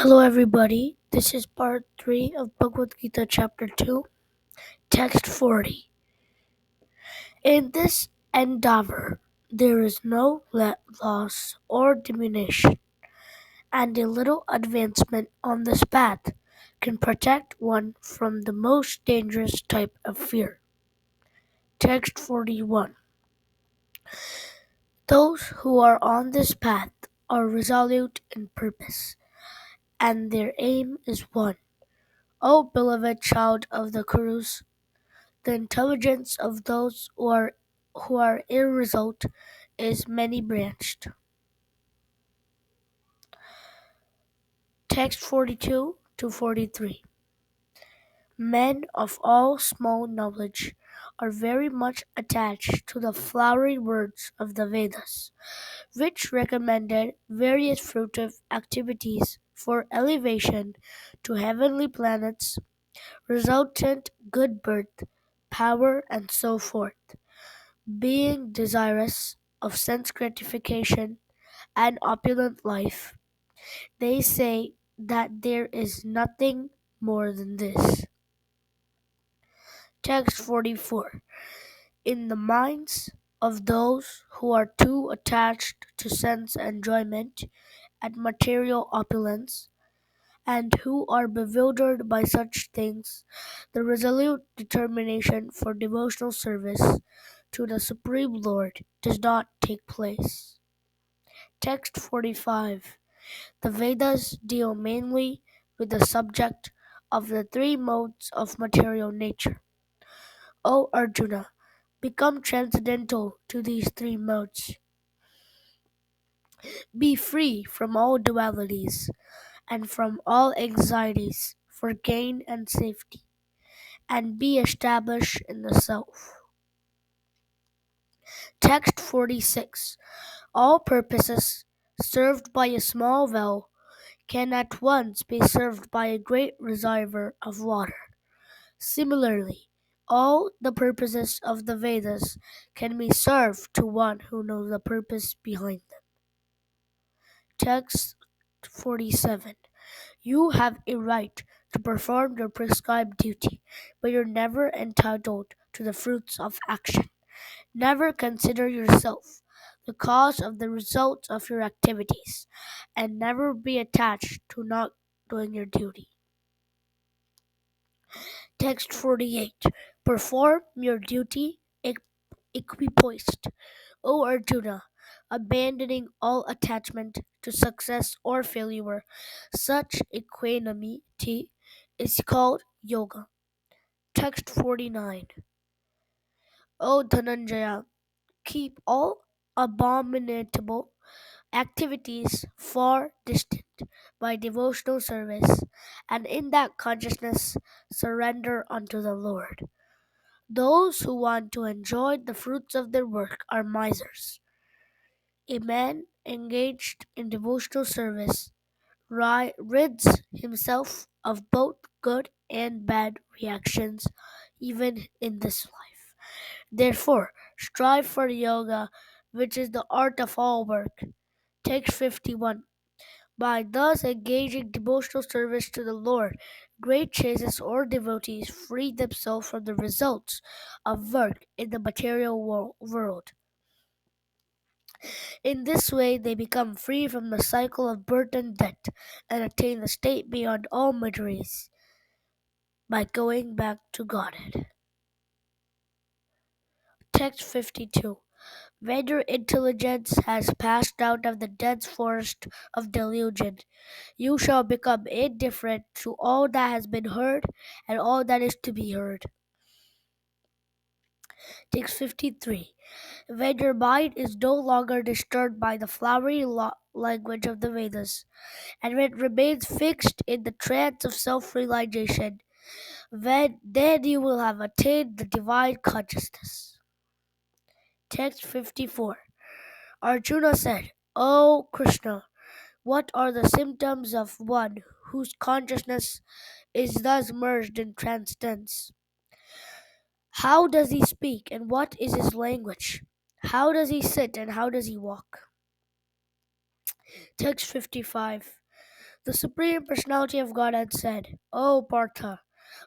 Hello, everybody. This is part 3 of Bhagvad-gita, chapter 2, text 40. In this endeavor, there is no loss or diminution, and a little advancement on this path can protect one from the most dangerous type of fear. Text 41. Those who are on this path are resolute in purpose, and their aim is one. O beloved child of the Kurus, the intelligence of those who are irresolute is many-branched. Text 42 to 43. Men of all small knowledge are very much attached to the flowery words of the Vedas, which recommended various fruitive activities for elevation to heavenly planets, resultant good birth, power, and so forth. Being desirous of sense gratification and opulent life, they say that there is nothing more than this. Text 44. In the minds of those who are too attached to sense enjoyment and material opulence, and who are bewildered by such things, the resolute determination for devotional service to the Supreme Lord does not take place. Text 45. The Vedas deal mainly with the subject of the three modes of material nature. O Arjuna, become transcendental to these three modes. Be free from all dualities and from all anxieties for gain and safety, and be established in the self. Text 46. All purposes served by a small well can at once be served by a great reservoir of water. Similarly, all the purposes of the Vedas can be served to one who knows the purpose behind them. Text 47. You have a right to perform your prescribed duty, but you're never entitled to the fruits of action. Never consider yourself the cause of the results of your activities, and never be attached to not doing your duty. Text 48. Perform your duty equipoised, O Arjuna, abandoning all attachment to success or failure. Such equanimity is called yoga. Text 49. O Dhananjaya, keep all abominable activities far distant by devotional service, and in that consciousness surrender unto the Lord. Those who want to enjoy the fruits of their work are misers. A man engaged in devotional service rids himself of both good and bad reactions even in this life. Therefore, strive for yoga, which is the art of all work. Text 51. By thus engaging devotional service to the Lord, great sages or devotees free themselves from the results of work in the material world. In this way, they become free from the cycle of birth and death and attain the state beyond all miseries by going back to Godhead. Text 52. When your intelligence has passed out of the dense forest of delusion, you shall become indifferent to all that has been heard and all that is to be heard. Text 53. When your mind is no longer disturbed by the flowery language of the Vedas, and when it remains fixed in the trance of self-realization, then you will have attained the divine consciousness. Text 54. Arjuna said, O Krishna, what are the symptoms of one whose consciousness is thus merged in transcendence? How does he speak, and what is his language? How does he sit, and how does he walk? Text 55. The Supreme Personality of Godhead said, O Partha,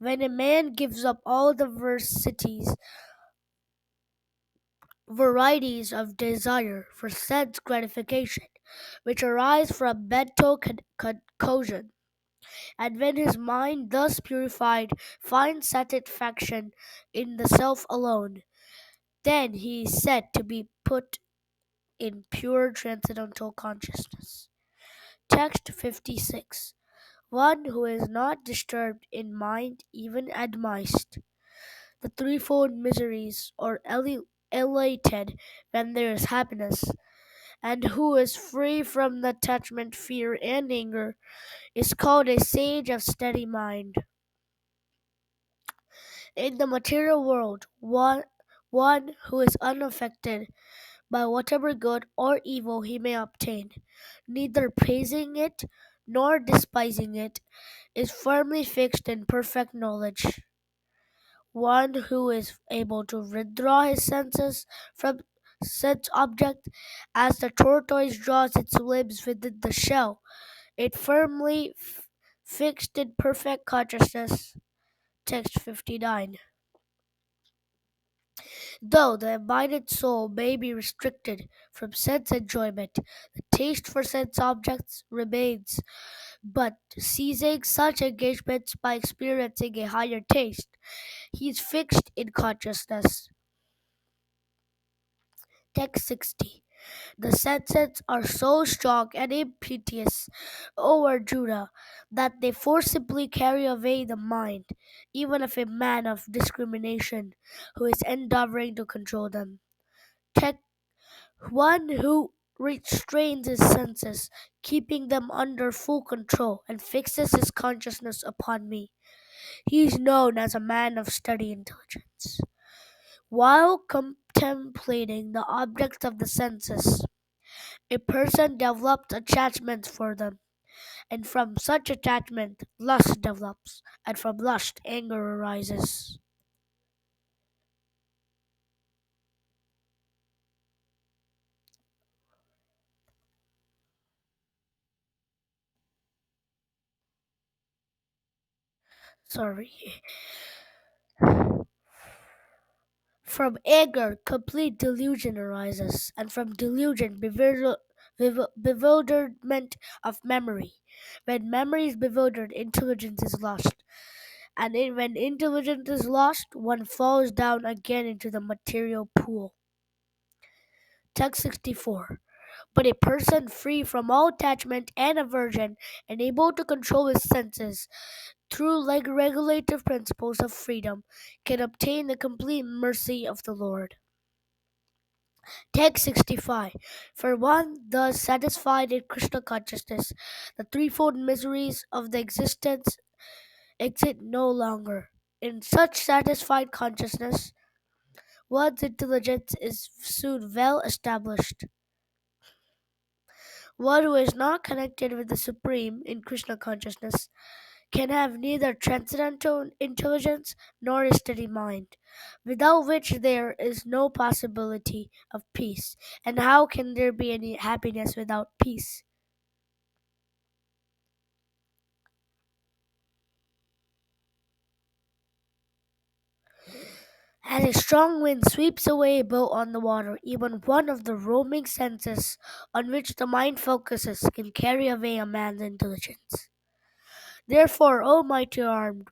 when a man gives up all the varieties of desire for sense gratification, which arise from mental concoction, and when his mind thus purified finds satisfaction in the self alone, then he is said to be put in pure transcendental consciousness. Text 56. One who is not disturbed in mind even amidst the threefold miseries or elated when there is happiness, and who is free from the attachment, fear, and anger, is called a sage of steady mind. In the material world, one who is unaffected by whatever good or evil he may obtain, neither praising it nor despising it, is firmly fixed in perfect knowledge. One who is able to withdraw his senses from such object as the tortoise draws its limbs within the shell, it firmly fixed in perfect consciousness. Text 59. Though the embodied soul may be restricted from sense enjoyment, the taste for sense objects remains, but seizing such engagements by experiencing a higher taste, he is fixed in consciousness. Text 60. The senses are so strong and impetuous, O Arjuna, that they forcibly carry away the mind, even of a man of discrimination who is endeavoring to control them. Text One who restrains his senses, keeping them under full control, and fixes his consciousness upon me. He is known as a man of steady intelligence. While contemplating the objects of the senses, a person develops attachments for them, and from such attachment, lust develops, and from lust, anger arises. Sorry. From anger, complete delusion arises, and from delusion, bewilderment of memory. When memory is bewildered, intelligence is lost. And when intelligence is lost, one falls down again into the material pool. Text 64. But a person free from all attachment and aversion and able to control his senses through like regulative principles of freedom can obtain the complete mercy of the Lord. Text 65. For one thus satisfied in Krishna consciousness, the threefold miseries of the existence exist no longer. In such satisfied consciousness, one's intelligence is soon well established. One who is not connected with the Supreme in Krishna consciousness can have neither transcendental intelligence nor a steady mind, without which there is no possibility of peace. And how can there be any happiness without peace? As a strong wind sweeps away a boat on the water, even one of the roaming senses on which the mind focuses can carry away a man's intelligence. Therefore, O mighty armed,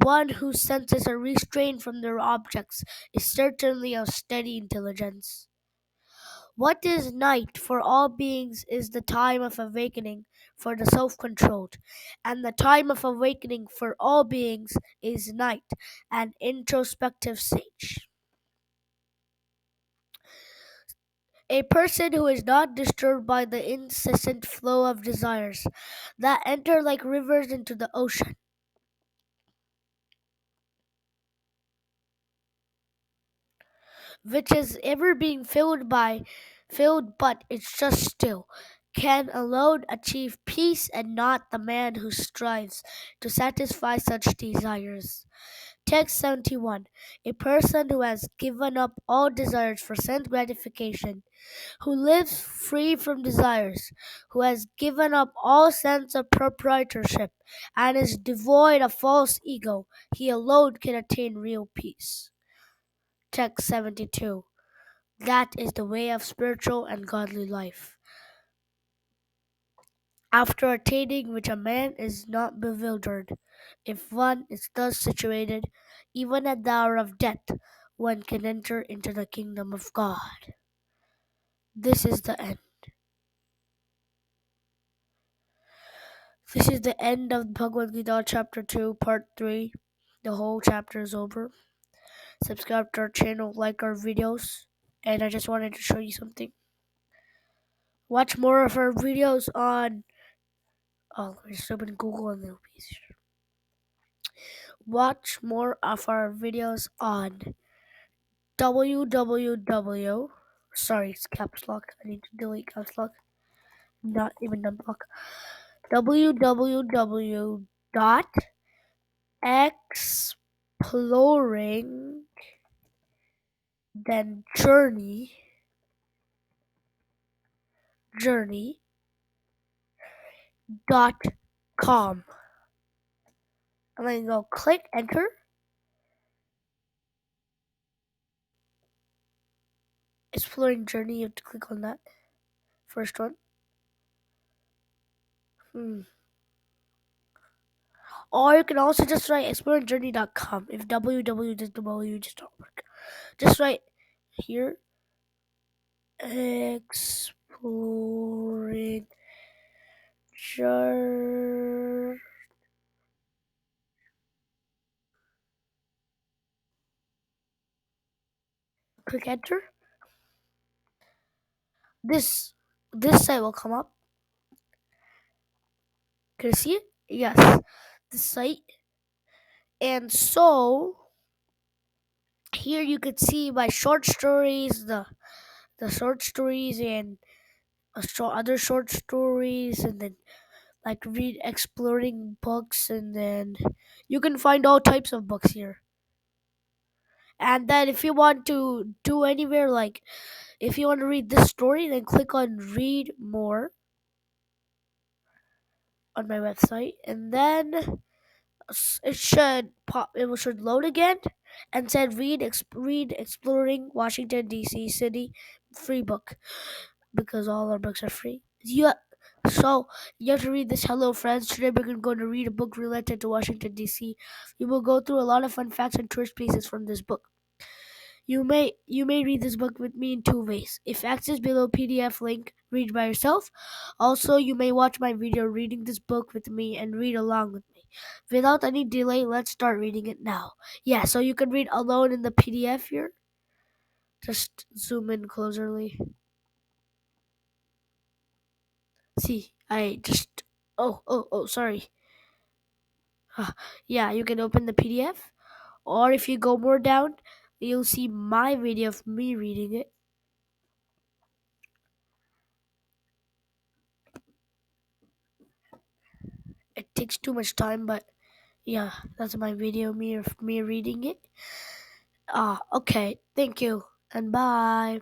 one whose senses are restrained from their objects is certainly of steady intelligence. What is night for all beings is the time of awakening for the self controlled, and the time of awakening for all beings is night, an introspective sage. A person who is not disturbed by the incessant flow of desires that enter like rivers into the ocean, which is ever being filled but it's just still, can alone achieve peace, and not the man who strives to satisfy such desires. Text 71. A person who has given up all desires for sense gratification, who lives free from desires, who has given up all sense of proprietorship, and is devoid of false ego, he alone can attain real peace. Text 72. That is the way of spiritual and godly life, after attaining which a man is not bewildered. If one is thus situated, even at the hour of death, one can enter into the kingdom of God. This is the end. This is the end of Bhagavad-gita chapter 2, part 3. The whole chapter is over. Subscribe to our channel, like our videos, and I just wanted to show you something. Watch more of our videos on... Oh, let me just open Google and then watch more of our videos on www. Sorry, it's caps lock. I need to delete caps lock. Not even number lock. www dot exploring then journey dot com. I'm gonna go click enter. Exploring journey, you have to click on that first one. Or you can also just write exploringjourney.com if www just don't work. Just write here exploring journey. Click enter. This site will come up. Can you see it? Yes, this site. And so here you can see my short stories, the short stories and other short stories, and then like read exploring books, and then you can find all types of books here. And then if you want to do anywhere, like if you want to read this story, then click on read more on my website, and then it should pop. It should load again, and said read exploring Washington D.C. city free book, because all our books are free. So you have to read this. Hello, friends. Today we're going to read a book related to Washington D.C. We will go through a lot of fun facts and tourist places from this book. You may read this book with me in two ways. If access below PDF link, read by yourself. Also, you may watch my video reading this book with me and read along with me. Without any delay, let's start reading it now. Yeah, so you can read alone in the PDF here. Just zoom in closerly. See, I just sorry. Yeah, you can open the PDF, or if you go more down, you'll see my video of me reading it. It takes too much time, but yeah, that's my video, me reading it. Okay, thank you, and bye.